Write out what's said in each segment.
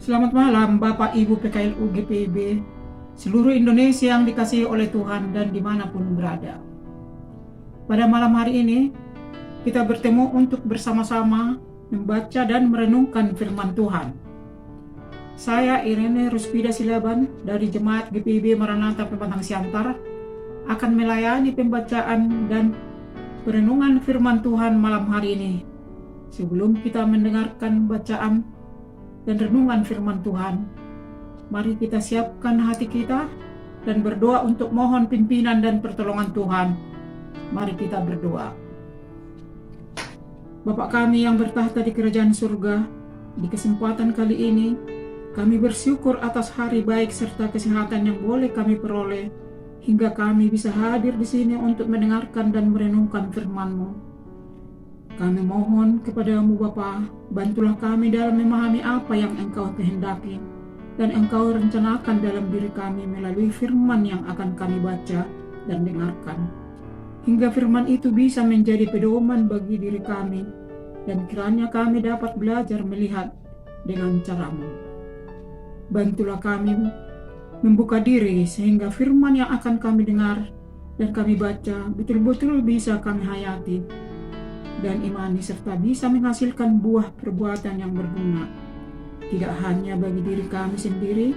Selamat malam Bapak Ibu PKLU GPIB, seluruh Indonesia yang dikasihi oleh Tuhan dan dimanapun berada. Pada malam hari ini, kita bertemu untuk bersama-sama membaca dan merenungkan firman Tuhan. Saya Irene Ruspida Silaban dari Jemaat GPIB Maranatha Pematang Siantar akan melayani pembacaan dan perenungan firman Tuhan malam hari ini. Sebelum kita mendengarkan bacaan dan renungan firman Tuhan, mari kita siapkan hati kita dan berdoa untuk mohon pimpinan dan pertolongan Tuhan. Mari kita berdoa. Bapa kami yang bertahta di kerajaan surga, di kesempatan kali ini kami bersyukur atas hari baik serta kesehatan yang boleh kami peroleh hingga kami bisa hadir di sini untuk mendengarkan dan merenungkan firman-Mu. Kami mohon kepadamu Bapa, bantulah kami dalam memahami apa yang Engkau kehendaki dan Engkau rencanakan dalam diri kami melalui firman yang akan kami baca dan dengarkan. Hingga firman itu bisa menjadi pedoman bagi diri kami dan kiranya kami dapat belajar melihat dengan cara-Mu. Bantulah kami membuka diri sehingga firman yang akan kami dengar dan kami baca betul-betul bisa kami hayati dan imani serta bisa menghasilkan buah perbuatan yang berguna, tidak hanya bagi diri kami sendiri,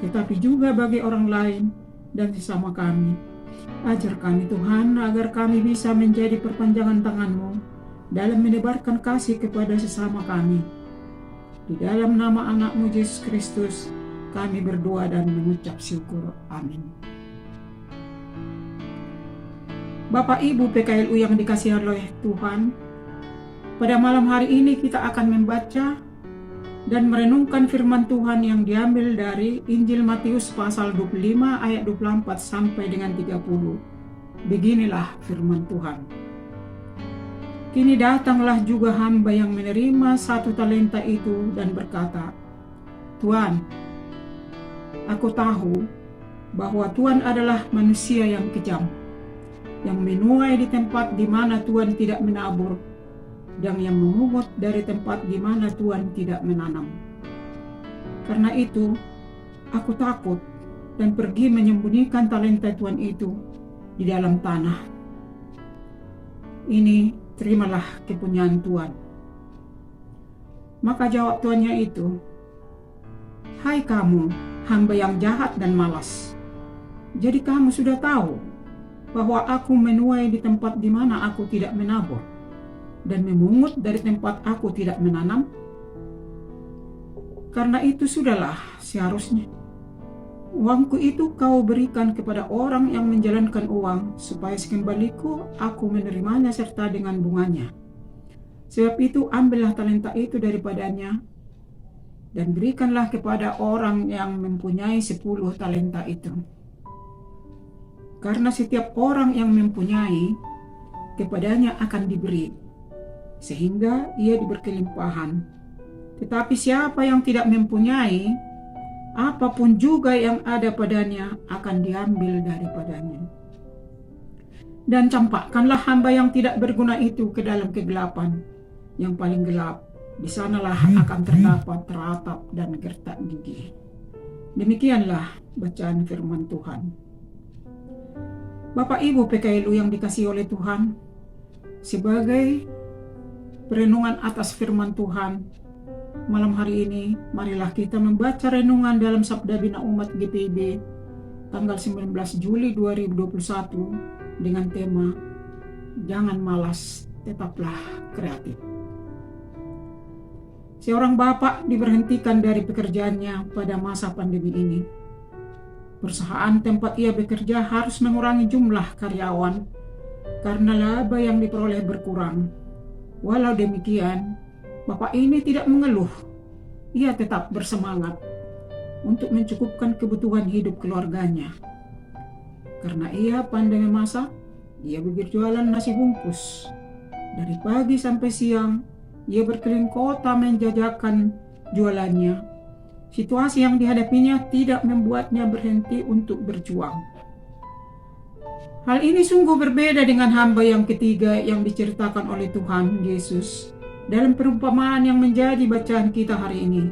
tetapi juga bagi orang lain dan sesama kami. Ajar kami Tuhan agar kami bisa menjadi perpanjangan tangan-Mu dalam menebarkan kasih kepada sesama kami. Di dalam nama anak-Mu Yesus Kristus, kami berdoa dan mengucap syukur. Amin. Bapak Ibu PKLU yang dikasihi oleh Tuhan, pada malam hari ini kita akan membaca dan merenungkan firman Tuhan yang diambil dari Injil Matius pasal 25 ayat 24 sampai dengan 30. Beginilah firman Tuhan. Kini datanglah juga hamba yang menerima 1 talenta itu dan berkata, "Tuan, aku tahu bahwa Tuan adalah manusia yang kejam, yang menuai di tempat di mana Tuan tidak menabur, dan yang memungut dari tempat di mana Tuan tidak menanam. Karena itu, aku takut dan pergi menyembunyikan talenta Tuan itu di dalam tanah. Ini terimalah kepunyaan Tuan." Maka jawab tuannya itu, "Hai kamu, hamba yang jahat dan malas. Jadi kamu sudah tahu bahwa aku menuai di tempat di mana aku tidak menabur dan memungut dari tempat aku tidak menanam? Karena itu sudahlah seharusnya uangku itu kau berikan kepada orang yang menjalankan uang, supaya sekembaliku aku menerimanya serta dengan bunganya. Sebab itu ambillah talenta itu daripadanya dan berikanlah kepada orang yang mempunyai 10 talenta itu. Karena setiap orang yang mempunyai, kepadanya akan diberi, sehingga ia berkelimpahan. Tetapi siapa yang tidak mempunyai, apapun juga yang ada padanya akan diambil daripadanya. Dan campakkanlah hamba yang tidak berguna itu ke dalam kegelapan yang paling gelap. Di sanalah akan terdapat ratap dan gertak gigi." Demikianlah bacaan firman Tuhan. Bapak Ibu PKLU yang dikasihi oleh Tuhan, sebagai perenungan atas firman Tuhan malam hari ini, marilah kita membaca renungan dalam Sabda Bina Umat GPIB tanggal 19 Juli 2021 dengan tema "Jangan malas, tetaplah kreatif". Seorang bapak diberhentikan dari pekerjaannya pada masa pandemi ini. Perusahaan tempat ia bekerja harus mengurangi jumlah karyawan karena laba yang diperoleh berkurang. Walau demikian, bapak ini tidak mengeluh. Ia tetap bersemangat untuk mencukupkan kebutuhan hidup keluarganya. Karena ia pandai memasak, ia berjualan nasi bungkus. Dari pagi sampai siang, ia berkeliling kota menjajakan jualannya. Situasi yang dihadapinya tidak membuatnya berhenti untuk berjuang. Hal ini sungguh berbeda dengan hamba yang ketiga yang diceritakan oleh Tuhan Yesus dalam perumpamaan yang menjadi bacaan kita hari ini.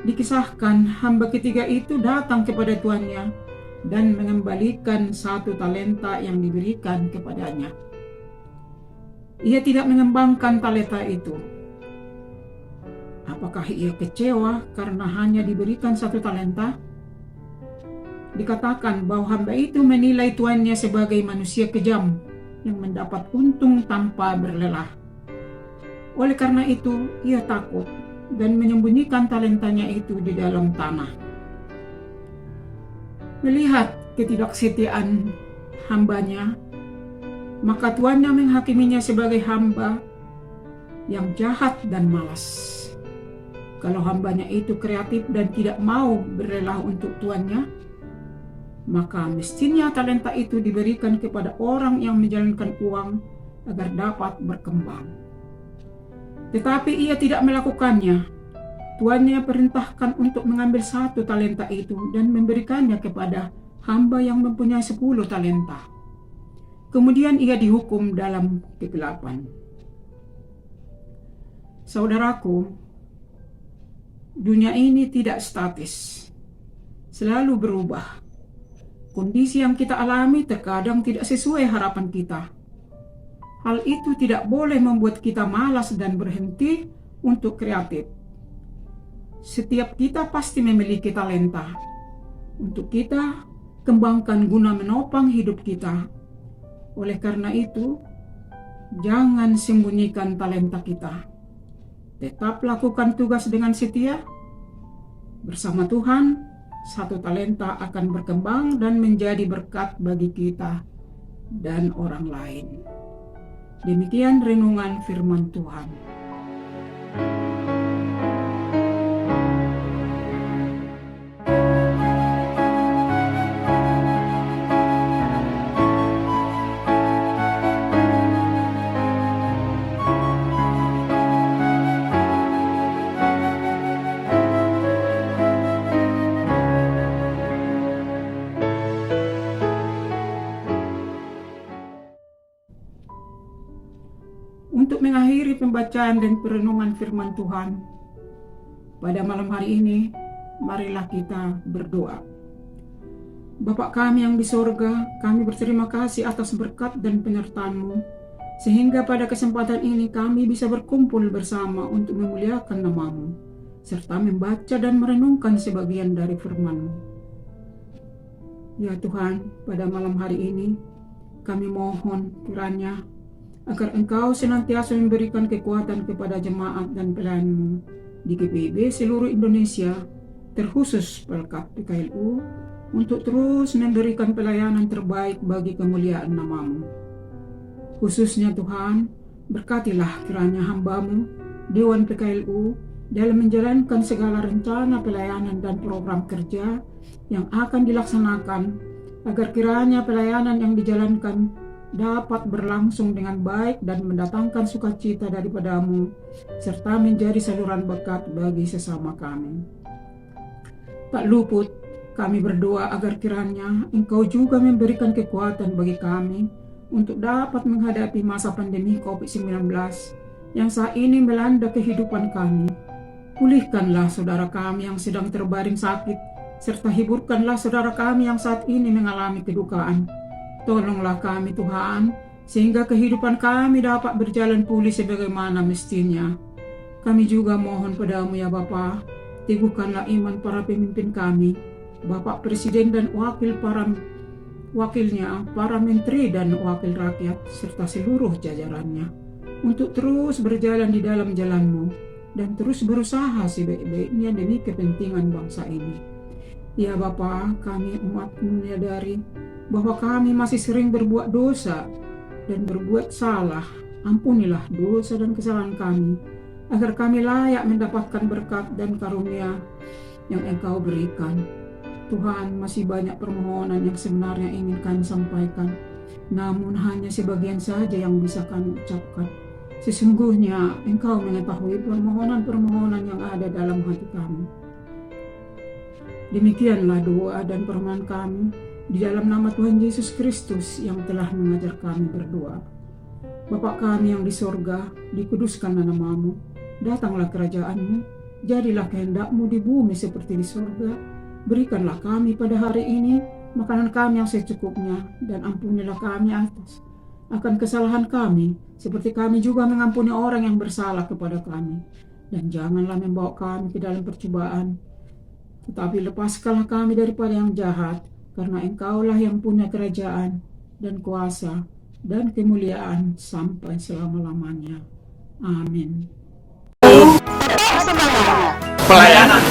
Dikisahkan hamba ketiga itu datang kepada tuannya dan mengembalikan 1 talenta yang diberikan kepadanya. Ia tidak mengembangkan talenta itu. Apakah ia kecewa karena hanya diberikan 1 talenta? Dikatakan bahwa hamba itu menilai tuannya sebagai manusia kejam yang mendapat untung tanpa berlelah. Oleh karena itu, ia takut dan menyembunyikan talentanya itu di dalam tanah. Melihat ketidaksetiaan hambanya, maka tuannya menghakiminya sebagai hamba yang jahat dan malas. Kalau hambanya itu kreatif dan tidak mau berlelah untuk tuannya, maka mestinya talenta itu diberikan kepada orang yang menjalankan uang agar dapat berkembang. Tetapi ia tidak melakukannya. Tuannya perintahkan untuk mengambil 1 talenta itu dan memberikannya kepada hamba yang mempunyai 10 talenta. Kemudian ia dihukum dalam kegelapan. Saudaraku, dunia ini tidak statis, selalu berubah. Kondisi yang kita alami terkadang tidak sesuai harapan kita. Hal itu tidak boleh membuat kita malas dan berhenti untuk kreatif. Setiap kita pasti memiliki talenta. Untuk kita kembangkan guna menopang hidup kita. Oleh karena itu, jangan sembunyikan talenta kita. Tetap lakukan tugas dengan setia. Bersama Tuhan, 1 talenta akan berkembang dan menjadi berkat bagi kita dan orang lain. Demikian renungan firman Tuhan. Untuk mengakhiri pembacaan dan perenungan firman Tuhan pada malam hari ini, marilah kita berdoa. Bapa kami yang di sorga, kami berterima kasih atas berkat dan penyertaan-Mu, sehingga pada kesempatan ini kami bisa berkumpul bersama untuk memuliakan nama-Mu, serta membaca dan merenungkan sebagian dari firman-Mu. Ya Tuhan, pada malam hari ini, kami mohon kiranya agar Engkau senantiasa memberikan kekuatan kepada jemaat dan pelayan-Mu di GPIB seluruh Indonesia, terkhusus Pelkat PKLU, untuk terus memberikan pelayanan terbaik bagi kemuliaan nama-Mu. Khususnya Tuhan, berkatilah kiranya hamba-Mu, Dewan PKLU, dalam menjalankan segala rencana pelayanan dan program kerja yang akan dilaksanakan, agar kiranya pelayanan yang dijalankan dapat berlangsung dengan baik dan mendatangkan sukacita daripada-Mu, serta menjadi saluran berkat bagi sesama kami. Tak luput, kami berdoa agar kiranya Engkau juga memberikan kekuatan bagi kami untuk dapat menghadapi masa pandemi COVID-19 yang saat ini melanda kehidupan kami. Pulihkanlah saudara kami yang sedang terbaring sakit, serta hiburkanlah saudara kami yang saat ini mengalami kedukaan. Tolonglah kami Tuhan, sehingga kehidupan kami dapat berjalan pulih sebagaimana mestinya. Kami juga mohon padamu ya Bapa, teguhkanlah iman para pemimpin kami, Bapak Presiden dan wakilnya, para menteri dan wakil rakyat, serta seluruh jajarannya, untuk terus berjalan di dalam jalan-Mu, dan terus berusaha sebaik-baiknya demi kepentingan bangsa ini. Ya Bapa, kami umat-Mu menyadari bahwa kami masih sering berbuat dosa dan berbuat salah. Ampunilah dosa dan kesalahan kami, agar kami layak mendapatkan berkat dan karunia yang Engkau berikan. Tuhan, masih banyak permohonan yang sebenarnya ingin kami sampaikan, namun hanya sebagian saja yang bisa kami ucapkan. Sesungguhnya Engkau mengetahui permohonan-permohonan yang ada dalam hati kami. Demikianlah doa dan permohonan kami di dalam nama Tuhan Yesus Kristus yang telah mengajar kami berdoa. Bapa kami yang di sorga, dikuduskanlah nama-Mu, datanglah kerajaan-Mu, Jadilah kehendak-Mu di bumi seperti di surga. Berikanlah kami pada hari ini makanan kami yang secukupnya, dan ampunilah kami akan kesalahan kami, seperti kami juga mengampuni orang yang bersalah kepada kami. Dan janganlah membawa kami ke dalam percobaan, tetapi lepaskanlah kami daripada yang jahat, karena Engkaulah yang punya kerajaan dan kuasa dan kemuliaan sampai selama-lamanya. Amin. Pelayanan.